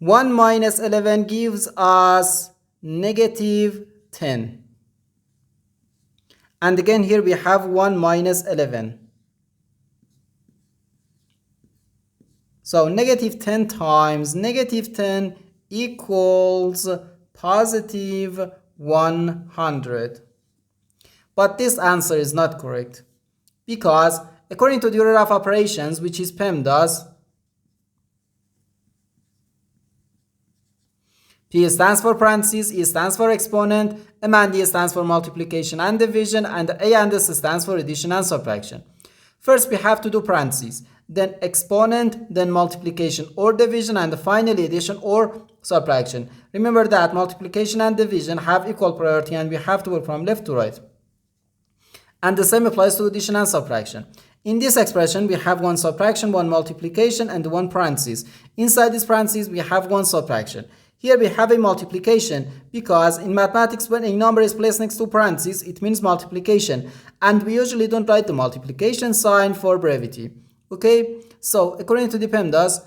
1 minus 11 gives us negative 10. And again here we have 1 minus 11. So negative 10 times negative 10 equals positive 100. But this answer is not correct, because according to the order of operations, which is PEMDAS, P stands for parentheses, E stands for exponent, M and D stands for multiplication and division, and A and S stands for addition and subtraction. First we have to do parentheses, then exponent, then multiplication or division, and finally addition or subtraction. Remember that multiplication and division have equal priority and we have to work from left to right. And the same applies to addition and subtraction. In this expression, we have one subtraction, one multiplication, and one parentheses. Inside this parentheses, we have one subtraction. Here we have a multiplication, because in mathematics, when a number is placed next to parentheses, it means multiplication. And we usually don't write the multiplication sign for brevity. Okay, so according to the PEMDAS,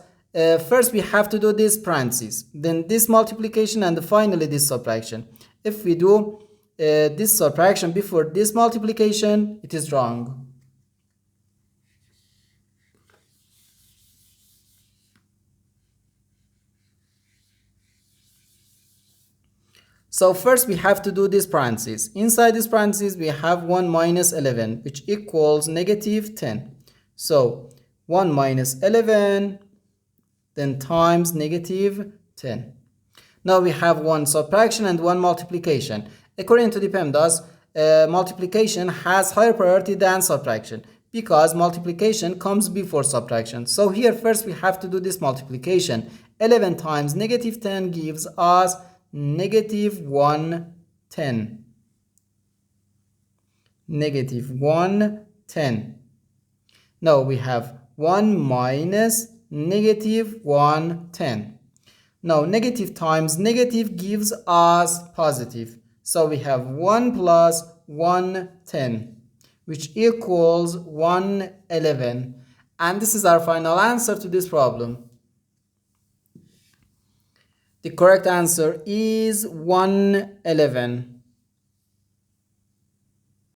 first we have to do this parentheses, then this multiplication, and finally this subtraction. If we do this subtraction before this multiplication, it is wrong. So first we have to do this parentheses. Inside this parentheses we have 1 minus 11, which equals negative 10. So 1 minus 11 then times negative 10. Now we have one subtraction and one multiplication. According to the PEMDAS, multiplication has higher priority than subtraction, because multiplication comes before subtraction. So here first we have to do this multiplication. 11 times negative 10 gives us negative 110. Negative 110. Now we have 1 minus negative 110. Now negative times negative gives us positive. So we have 1 plus 110, which equals 111. And this is our final answer to this problem. The correct answer is 111.